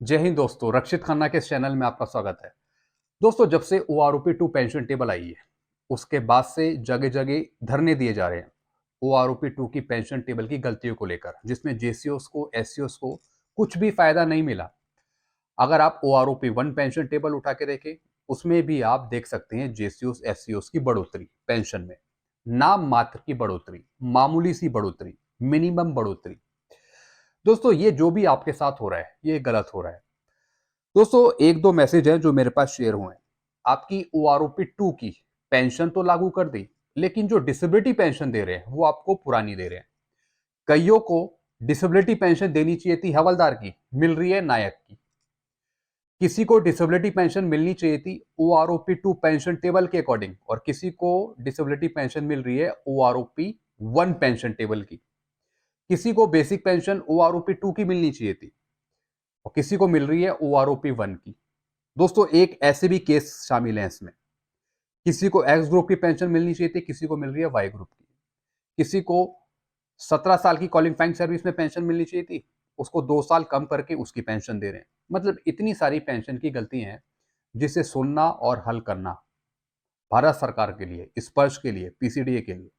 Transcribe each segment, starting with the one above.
जय हिंद दोस्तों, रक्षित खन्ना के इस चैनल में आपका स्वागत है। दोस्तों, जब से OROP 2 पेंशन टेबल आई है, उसके बाद से जगह जगह धरने दिए जा रहे हैं OROP 2 की पेंशन टेबल की गलतियों को लेकर, जिसमें JCOs को, SCOs को कुछ भी फायदा नहीं मिला। अगर आप OROP 1 पेंशन टेबल उठा के देखें, उसमें भी आप देख सकते हैं JCOs, SCOs की बढ़ोतरी पेंशन में, नाम मात्र की बढ़ोतरी, मामूली सी बढ़ोतरी, मिनिमम बढ़ोतरी। दोस्तों, ये जो भी आपके साथ हो रहा है, ये गलत हो रहा है। दोस्तों, एक दो मैसेज हैं जो मेरे पास शेयर हुए हैं। आपकी OROP 2 की पेंशन तो लागू कर दी, लेकिन जो डिसेबिलिटी पेंशन दे रहे हैं वो आपको पुरानी दे रहे हैं। कईयों को डिसेबिलिटी पेंशन देनी चाहिए थी हवलदार की, मिल रही है नायक की। किसी को डिसेबिलिटी पेंशन मिलनी चाहिए थी OROP 2 पेंशन टेबल के अकॉर्डिंग, और किसी को डिसेबिलिटी पेंशन मिल रही है OROP 1 पेंशन टेबल की। किसी को बेसिक पेंशन OROP 2 की मिलनी चाहिए थी और किसी को मिल रही है OROP 1 की। दोस्तों, एक ऐसे भी केस शामिल हैं इसमें। किसी को एक्स ग्रुप की पेंशन मिलनी चाहिए थी, किसी को मिल रही है वाई ग्रुप की। किसी को 17 साल की क्वालिफाइंग सर्विस में पेंशन मिलनी चाहिए थी, उसको 2 साल कम करके उसकी पेंशन दे रहे हैं। मतलब इतनी सारी पेंशन की गलती हैं, जिसे सुनना और हल करना भारत सरकार के लिए, स्पर्श के लिए, PCDA के लिए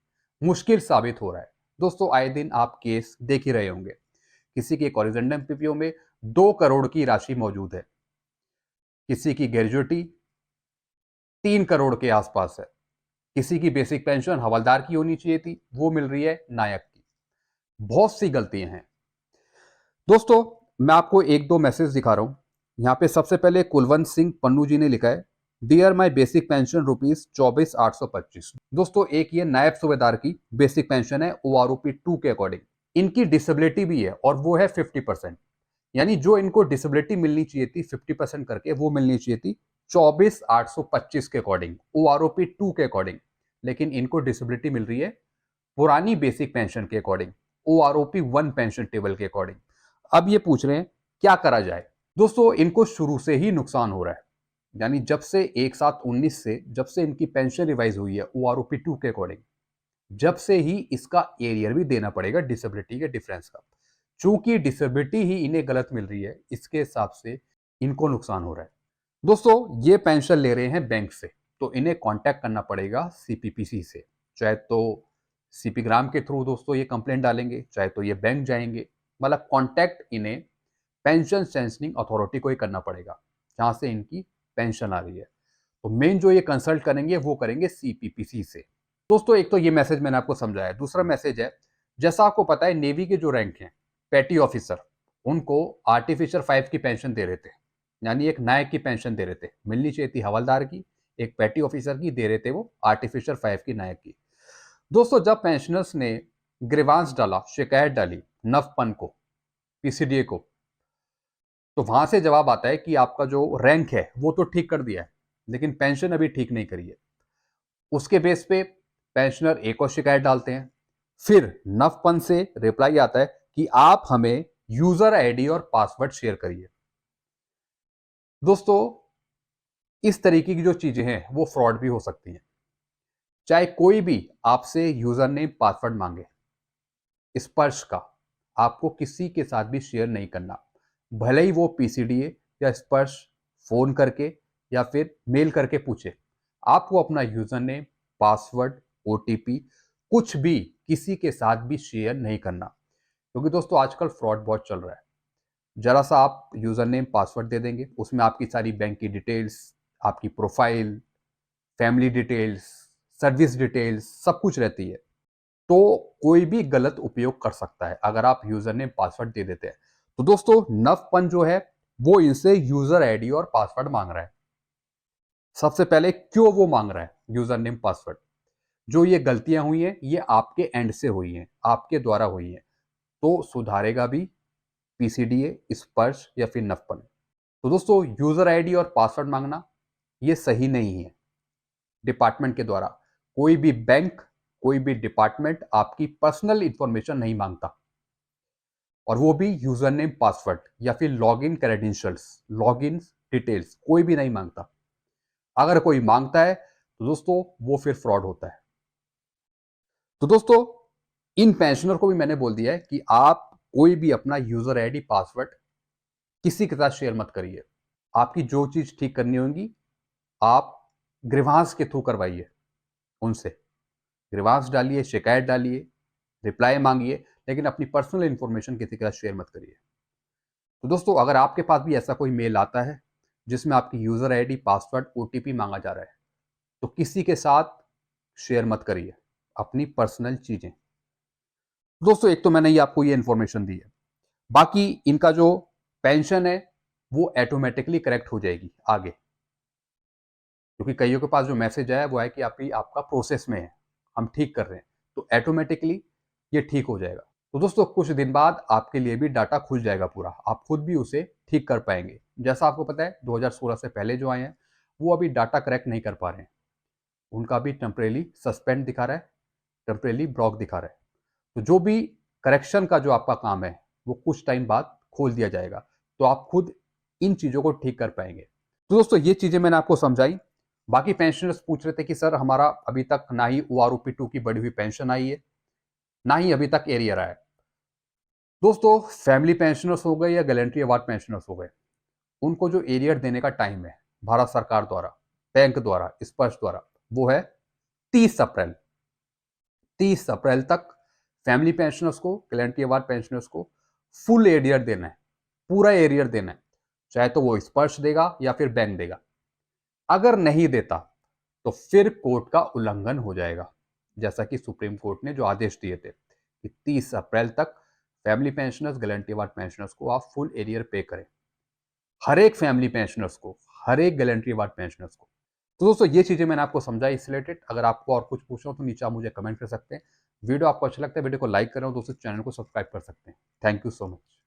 मुश्किल साबित हो रहा है। दोस्तों, आए दिन आप केस देख ही रहे होंगे। किसी के कॉरिजेंडम PPO में 2 करोड़ की राशि मौजूद है, किसी की ग्रेजुएटी 3 करोड़ के आसपास है, किसी की बेसिक पेंशन हवलदार की होनी चाहिए थी, वो मिल रही है नायक की। बहुत सी गलतियां हैं। दोस्तों, मैं आपको एक दो मैसेज दिखा रहा हूं। यहां पे सबसे पहले कुलवंत सिंह पन्नू जी ने लिखा है, डियर माई बेसिक पेंशन ₹24,825। दोस्तों, एक ये नायब सूबेदार की बेसिक पेंशन है OROP 2 के अकॉर्डिंग। इनकी डिसेबिलिटी भी है और वो है 50%। यानी जो इनको डिसेबिलिटी मिलनी चाहिए थी 50% करके, वो मिलनी चाहिए थी 24,825 के अकॉर्डिंग, OROP 2 के अकॉर्डिंग। लेकिन इनको डिसेबिलिटी मिल रही है पुरानी बेसिक पेंशन के अकॉर्डिंग, OROP 1 पेंशन टेबल के अकॉर्डिंग। अब ये पूछ रहे हैं क्या करा जाए। दोस्तों, इनको शुरू से ही नुकसान हो रहा है। यानी जब से 1/7/19 से, जब से इनकी पेंशन रिवाइज हुई है OROP 2 के अकॉर्डिंग, जब से ही इसका एरियर भी देना पड़ेगा डिसेबिलिटी के डिफरेंस का। चूंकि डिसेबिलिटी ही इन्हें गलत मिल रही है, इसके हिसाब से इनको नुकसान हो रहा है। दोस्तों, ये पेंशन ले रहे हैं बैंक से, तो इन्हें कांटेक्ट करना पड़ेगा CPPC से। चाहे तो CP ग्राम के थ्रू दोस्तों ये कंप्लेंट डालेंगे, चाहे तो ये बैंक जाएंगे। मतलब कांटेक्ट इन्हें पेंशन सेंसनिंग अथॉरिटी को ही करना पड़ेगा, जहां से इनकी पेंशन आ रही है। तो मेन जो ये कंसल्ट करेंगे वो करेंगे CPPC से। दोस्तों, एक तो ये मैसेज मैंने आपको समझाया। दूसरा मैसेज है, जैसा आपको पता है नेवी के जो रैंक हैं, पेटी ऑफिसर, उनको आर्टिफिशियल 5 की पेंशन दे रहे थे। यानी एक नायक की पेंशन दे रहे थे, मिलनी चाहिए थी हवलदार की, एक पेटी ऑफिसर की दे रहे थे वो आर्टिफिशियल 5 की नायक की। दोस्तों, जब पेंशनर्स ने ग्रीवांस डाला, शिकायत डाली नवपन को, PCDA को, तो वहां से जवाब आता है कि आपका जो रैंक है वो तो ठीक कर दिया है, लेकिन पेंशन अभी ठीक नहीं करी है। उसके बेस पे पेंशनर एक और शिकायत डालते हैं। फिर नवपन से रिप्लाई आता है कि आप हमें यूजर आईडी और पासवर्ड शेयर करिए। दोस्तों, इस तरीके की जो चीजें हैं वो फ्रॉड भी हो सकती हैं। चाहे कोई भी आपसे यूजर नेम पासवर्ड मांगे, स्पर्श का आपको किसी के साथ भी शेयर नहीं करना। भले ही वो PCDA या स्पर्श फोन करके या फिर मेल करके पूछे, आपको अपना यूजर नेम, पासवर्ड, OTP कुछ भी किसी के साथ भी शेयर नहीं करना। क्योंकि दोस्तों, आजकल फ्रॉड बहुत चल रहा है। जरा सा आप यूजर नेम पासवर्ड दे देंगे, उसमें आपकी सारी बैंक की डिटेल्स, आपकी profile, family details, service details सब कुछ रहती है। तो कोई भी गलत उपयोग कर सकता है अगर आप यूजर नेम पासवर्ड दे देते हैं। तो दोस्तों, नवपन जो है वो इनसे यूजर आईडी और पासवर्ड मांग रहा है। सबसे पहले क्यों वो मांग रहा है यूजर नेम पासवर्ड? जो ये गलतियां हुई हैं ये आपके एंड से हुई हैं, आपके द्वारा हुई हैं। तो सुधारेगा भी PCDA, स्पर्श या फिर नवपन। तो दोस्तों, यूजर आईडी और पासवर्ड मांगना ये सही नहीं है। डिपार्टमेंट के द्वारा कोई भी बैंक, कोई भी डिपार्टमेंट आपकी पर्सनल इंफॉर्मेशन नहीं मांगता, और वो भी यूजर नेम पासवर्ड या फिर लॉगिन क्रेडेंशियल्स, लॉगिन डिटेल्स कोई भी नहीं मांगता। अगर कोई मांगता है तो दोस्तों वो फिर फ्रॉड होता है। तो दोस्तों, इन पेंशनर को भी मैंने बोल दिया है कि आप कोई भी अपना यूजर आईडी पासवर्ड किसी के साथ शेयर मत करिए। आपकी जो चीज़ ठीक करनी होगी आप ग्रीवांस के थ्रू करवाइए उनसे। ग्रीवांस डालिए, शिकायत डालिए, रिप्लाई मांगिए, लेकिन अपनी पर्सनल इंफॉर्मेशन किसी के साथ शेयर मत करिए। तो दोस्तों, अगर आपके पास भी ऐसा कोई मेल आता है जिसमें आपकी यूज़र आईडी, पासवर्ड, ओटीपी मांगा जा रहा है, तो किसी के साथ शेयर मत करिए अपनी पर्सनल चीज़ें। दोस्तों, एक तो मैंने ये आपको ये इन्फॉर्मेशन दी है। बाकी इनका जो पेंशन है वो ऑटोमेटिकली करेक्ट हो जाएगी आगे, क्योंकि कईयों के पास जो मैसेज आया वो है कि आपका प्रोसेस में है, हम ठीक कर रहे हैं, तो ऑटोमेटिकली ये ठीक हो जाएगा। तो दोस्तों, कुछ दिन बाद आपके लिए भी डाटा खुल जाएगा पूरा, आप खुद भी उसे ठीक कर पाएंगे। जैसा आपको पता है 2016 से पहले जो आए हैं वो अभी डाटा करेक्ट नहीं कर पा रहे हैं, उनका भी टेम्परेली सस्पेंड दिखा रहा है, टेम्परेली ब्लॉक दिखा रहा है। तो जो भी करेक्शन का जो आपका काम है वो कुछ टाइम बाद खोल दिया जाएगा, तो आप खुद इन चीज़ों को ठीक कर पाएंगे। तो दोस्तों, ये चीज़ें मैंने आपको समझाई। बाकी पेंशनर्स पूछ रहे थे कि सर हमारा अभी तक ना ही OROP-2 की बढ़ी हुई पेंशन आई है, ना ही अभी तक एरियर आया है। दोस्तों, फैमिली पेंशनर्स हो गए या गैलेंट्री अवार्ड पेंशनर्स हो गए, उनको जो एरियर देने का टाइम है भारत सरकार द्वारा, बैंक द्वारा, स्पर्श द्वारा, वो है 30 अप्रैल। 30 अप्रैल तक फैमिली पेंशनर्स को, गैलेंट्री अवार्ड पेंशनर्स को फुल एरियर देना है, पूरा एरियर देना है, चाहे तो वो स्पर्श देगा या फिर बैंक देगा। अगर नहीं देता तो फिर कोर्ट का उल्लंघन हो जाएगा, जैसा कि सुप्रीम कोर्ट ने जो आदेश दिए थे कि 30 अप्रैल तक family pensioners, gallantry award pensioners को आप फुल एरियर पे करें, हर एक फैमिली पेंशनर्स को, हर एक गैलेंट्री अवार्ड पेंशनर्स को। तो दोस्तों, ये चीज़ें मैंने आपको समझाई इस रिलेटेड। अगर आपको और कुछ पूछना हो तो नीचे आप मुझे कमेंट कर सकते हैं। वीडियो आपको अच्छा लगता है, वीडियो को लाइक करें और दोस्तों चैनल को सब्सक्राइब कर सकते हैं। Thank you so much.